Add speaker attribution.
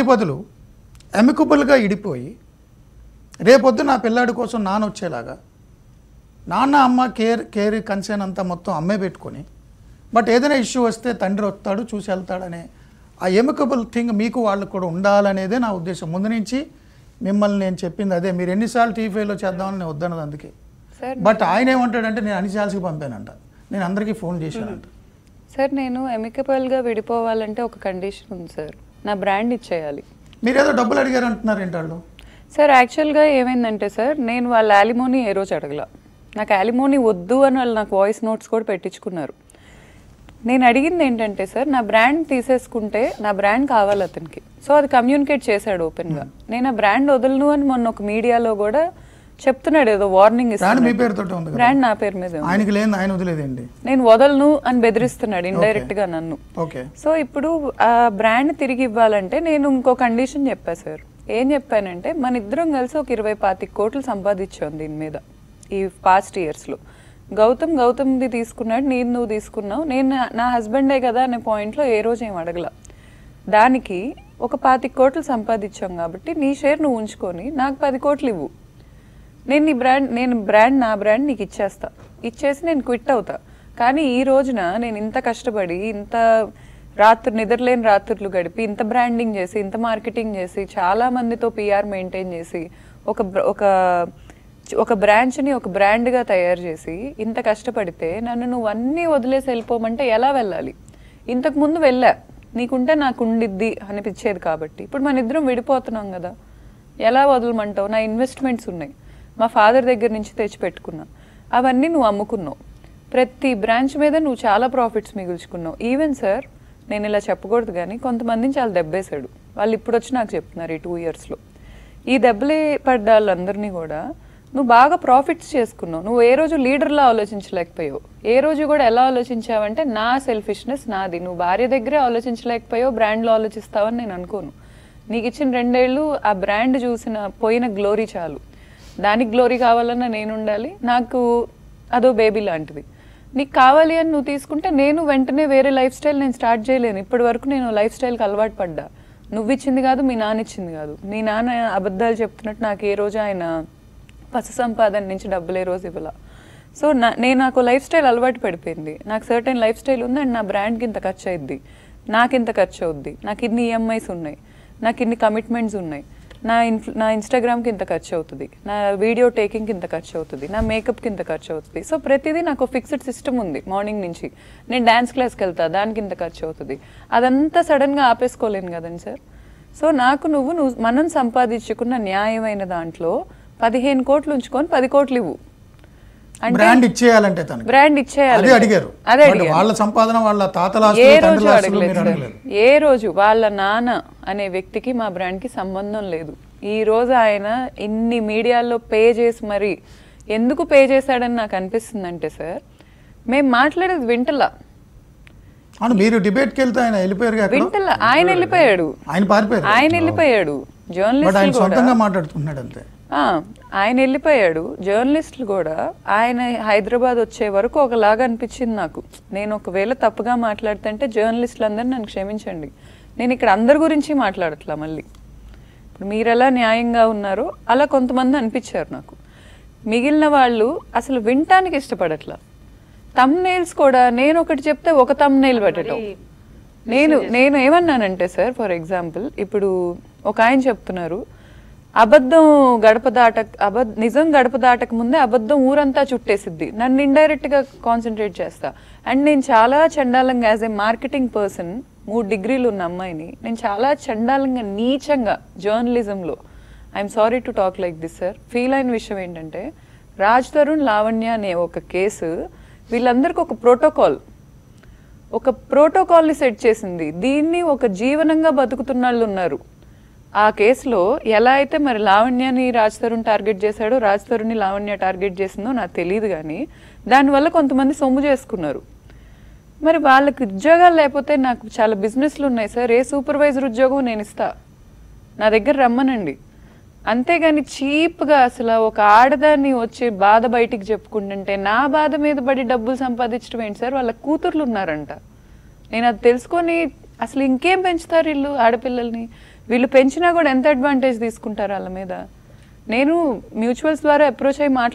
Speaker 1: బదులు ఎమికబుల్గా ఇడిపోయి రేపొద్దు నా పిల్లాడి కోసం నాన్న వచ్చేలాగా నాన్న అమ్మ కేర్ కన్సర్న్ అంతా మొత్తం అమ్మే పెట్టుకొని బట్ ఏదైనా ఇష్యూ వస్తే తండ్రి వస్తాడు చూసి వెళ్తాడనే ఆ ఎమికబుల్ థింగ్ మీకు వాళ్ళకు కూడా ఉండాలనేదే నా ఉద్దేశం. ముందు నుంచి మిమ్మల్ని నేను చెప్పింది అదే. మీరు ఎన్నిసార్లు టీవీలో చేద్దామని నేను వద్దన్నది అందుకే. బట్ ఆయన ఏమంటాడంటే నేను అన్ని ఛాన్స్కి పంపానంట, నేను అందరికీ ఫోన్ చేశానంట.
Speaker 2: సార్ నేను ఎమికబుల్గా విడిపోవాలంటే ఒక కండిషన్ ఉంది సార్, నా బ్రాండ్ ఇచ్చేయాలి.
Speaker 1: మీరు ఏదో డబ్బులు అడిగారు అంటున్నారు ఏంటి వాళ్ళు?
Speaker 2: సార్ యాక్చువల్గా ఏమైందంటే సార్, నేను వాళ్ళ యాలిమోనీ ఏ రోజు అడగల. నాకు యాలిమోనీ వద్దు అని వాళ్ళు నాకు వాయిస్ నోట్స్ కూడా పెట్టించుకున్నారు. నేను అడిగింది ఏంటంటే సార్, నా బ్రాండ్ తీసేసుకుంటే నా బ్రాండ్ కావాలి అతనికి. సో అది కమ్యూనికేట్ చేశాడు ఓపెన్గా. నేను ఆ బ్రాండ్ వదలను అని మొన్న ఒక మీడియాలో కూడా చెప్తున్నాడు, ఏదో వార్నింగ్ ఇస్తున్నాడు. బ్రాండ్ నా పేరు మీద, నేను వదలను అని బెదిరిస్తున్నాడు ఇండైరెక్ట్ గా నన్ను. సో ఇప్పుడు ఆ బ్రాండ్ తిరిగి ఇవ్వాలంటే నేను ఇంకో కండిషన్ చెప్పా సార్. ఏం చెప్పానంటే, మన ఇద్దరం కలిసి ఒక 20-25 కోట్లు సంపాదించాం దీని మీద ఈ పాస్ట్ ఇయర్స్లో. గౌతమ్ది తీసుకున్నాడు, నువ్వు తీసుకున్నావు, నేను నా హస్బెండే కదా అనే పాయింట్లో ఏ రోజు ఏం అడగల. దానికి ఒక 25 కోట్లు సంపాదించాం కాబట్టి నీ షేర్ నువ్వు ఉంచుకొని నాకు 10 కోట్లు ఇవ్వు. నేను నా బ్రాండ్ నీకు ఇచ్చేసి నేను క్విట్ అవుతా. కానీ ఈ రోజున నేను ఇంత కష్టపడి, ఇంత నిద్రలేని రాత్రులు గడిపి, ఇంత బ్రాండింగ్ చేసి, ఇంత మార్కెటింగ్ చేసి, చాలా మందితో పిఆర్ మెయింటైన్ చేసి, ఒక బ్రాంచ్ని ఒక బ్రాండ్గా తయారు చేసి ఇంత కష్టపడితే నన్ను నువ్వు అన్నీ వదిలేసి వెళ్ళిపోమంటే ఎలా వెళ్ళాలి? ఇంతకు ముందు వెళ్ళా, నీకుంటే నాకు ఉండిద్ది అనిపించేది. కాబట్టి ఇప్పుడు మన ఇద్దరం విడిపోతున్నాం కదా, ఎలా వదలమంటావు? నా ఇన్వెస్ట్మెంట్స్ ఉన్నాయి, మా ఫాదర్ దగ్గర నుంచి తెచ్చి పెట్టుకున్నా, అవన్నీ నువ్వు అమ్ముకున్నావు. ప్రతి బ్రాంచ్ మీద నువ్వు చాలా ప్రాఫిట్స్ మిగుల్చుకున్నావు. ఈవెన్ సార్, నేను ఇలా చెప్పకూడదు కానీ కొంతమందిని చాలా దెబ్బేశాడు. వాళ్ళు ఇప్పుడు వచ్చి నాకు చెప్తున్నారు ఈ 2 ఇయర్స్లో. ఈ దెబ్బలే పడ్డ వాళ్ళందరినీ కూడా నువ్వు బాగా ప్రాఫిట్స్ చేసుకున్నావు. నువ్వు ఏ రోజు లీడర్లా ఆలోచించలేకపోయావు. ఏ రోజు కూడా ఎలా ఆలోచించావంటే, నా సెల్ఫిష్నెస్ నాది. నువ్వు భార్య దగ్గరే ఆలోచించలేకపోయావు, బ్రాండ్లో ఆలోచిస్తావని నేను అనుకోను. నీకు ఇచ్చిన 2 ఏళ్ళు ఆ బ్రాండ్ పోయిన గ్లోరీ చాలు. దానికి గ్లోరీ కావాలన్నా నేను ఉండాలి, నాకు అదో బేబీ లాంటిది. నీకు కావాలి అని నువ్వు తీసుకుంటే నేను వెంటనే వేరే లైఫ్ స్టైల్ నేను స్టార్ట్ చేయలేను. ఇప్పటి వరకు నేను లైఫ్ స్టైల్కి అలవాటు పడ్డా. నువ్వు ఇచ్చింది కాదు, మీ నాన్న ఇచ్చింది కాదు. మీ నాన్న అబద్ధాలు చెప్తున్నట్టు నాకు ఏ రోజు ఆయన పసు సంపాదన నుంచి డబ్బులు ఏ రోజు ఇవ్వాల. సో నాకు లైఫ్ స్టైల్ అలవాటు పడిపోయింది. నాకు సర్టెన్ లైఫ్ స్టైల్ ఉంది అండ్ నా బ్రాండ్కి ఇంత ఖర్చు అయింది, నాకు ఇంత ఖర్చు అవుద్ది, నాకు ఇన్ని ఈఎంఐస్ ఉన్నాయి, నాకు ఇన్ని కమిట్మెంట్స్ ఉన్నాయి, నా ఇన్స్టాగ్రామ్కి ఇంత ఖర్చు అవుతుంది, నా వీడియో టేకింగ్కి ఇంత ఖర్చు అవుతుంది, నా మేకప్కి ఇంత ఖర్చు అవుతుంది. సో ప్రతిదీ నాకు ఫిక్స్డ్ సిస్టమ్ ఉంది. మార్నింగ్ నుంచి నేను డ్యాన్స్ క్లాస్కి వెళ్తా, దానికి ఇంత ఖర్చు అవుతుంది. అదంతా సడన్గా ఆపేసుకోలేను కదండి సార్. సో నువ్వు మనం సంపాదించుకున్న న్యాయమైన దాంట్లో 15 కోట్లు ఉంచుకొని 10 కోట్లు ఇవ్వు.
Speaker 1: బ్రాండ్ ఇచ్చేయాలంటే
Speaker 2: బ్రాండ్ ఇచ్చేయాలి. అదే
Speaker 1: వాళ్ళ సంపాదన, వాళ్ళ తాతల
Speaker 2: ఏ రోజు అడగలేదు. ఏ రోజు వాళ్ళ నాన్న అనే వ్యక్తికి మా బ్రాండ్కి సంబంధం లేదు. ఈ రోజు ఆయన ఇన్ని మీడియాల్లో పే చేసి మరి ఎందుకు పే చేశాడని నాకు అనిపిస్తుందంటే సార్, మేము మాట్లాడేది వింటలా.
Speaker 1: మీరు డిబేట్కి వెళ్తే ఆయన వెళ్ళిపోయారు,
Speaker 2: వింటలా. ఆయన వెళ్ళిపోయాడు, ఆయన వెళ్ళిపోయాడు. జర్నలిస్ట్
Speaker 1: మాట్లాడుతున్నాడు అంతే.
Speaker 2: ఆయన వెళ్ళిపోయాడు. జర్నలిస్టులు కూడా ఆయన హైదరాబాద్ వచ్చే వరకు ఒకలాగా అనిపించింది నాకు. నేను ఒకవేళ తప్పుగా మాట్లాడుతుంటే జర్నలిస్టులు అందరూ నన్ను క్షమించండి. నేను ఇక్కడ అందరి గురించి మాట్లాడట్లా. మళ్ళీ ఇప్పుడు మీరు ఎలా న్యాయంగా ఉన్నారో అలా కొంతమంది అనిపించారు నాకు. మిగిలిన వాళ్ళు అసలు వినటానికి ఇష్టపడట్లా. థంబ్నెయిల్స్ కూడా నేను ఒకటి చెప్తే ఒక థంబ్నెయిల్ పెట్టడం. నేను ఏమన్నానంటే సార్, ఫర్ ఎగ్జాంపుల్ ఇప్పుడు ఒక ఆయన చెప్తున్నారు, నిజం గడప దాటక ముందే అబద్ధం ఊరంతా చుట్టేసిద్ది. నన్ను ఇండైరెక్ట్గా కాన్సన్ట్రేట్ చేస్తా. అండ్ నేను చాలా చండాలంగా యాజ్ ఏ మార్కెటింగ్ పర్సన్ 3 డిగ్రీలు ఉన్న అమ్మాయిని నేను చాలా చండాలంగా నీచంగా జర్నలిజంలో, I'm sorry to talk like this sir, feel అయిన విషయం ఏంటంటే, రాజ్ తరుణ్ లావణ్య అనే ఒక కేసు వీళ్ళందరికీ ఒక ప్రోటోకాల్ని సెట్ చేసింది. దీన్ని ఒక జీవనంగా బతుకుతున్న వాళ్ళు ఉన్నారు. ఆ కేసులో ఎలా అయితే మరి లావణ్యని రాజ్ తరుణ్ టార్గెట్ చేశాడో, రాజ్ తరుణ్ని లావణ్య టార్గెట్ చేసిందో నాకు తెలియదు. కానీ దానివల్ల కొంతమంది సొమ్ము చేసుకున్నారు. మరి వాళ్ళకి ఉద్యోగాలు లేకపోతే నాకు చాలా బిజినెస్లు ఉన్నాయి సార్, ఏ సూపర్వైజర్ ఉద్యోగం నేను ఇస్తా, నా దగ్గర రమ్మనండి. అంతేగాని చీప్గా అసలు ఒక ఆడదాన్ని వచ్చి బాధ బయటికి చెప్పుకుంటుంటే నా బాధ మీద పడి డబ్బులు సంపాదించడం ఏంటి సార్? వాళ్ళ కూతుర్లు ఉన్నారంట. నేను అది తెలుసుకొని అసలు ఇంకేం పెంచుతారు వీళ్ళు ఆడపిల్లల్ని? వీళ్ళు పెంచినా కూడా ఎంత అడ్వాంటేజ్ తీసుకుంటారు వాళ్ళ మీద. నేను మ్యూచువల్స్ ద్వారా అప్రోచ్ అయ్యి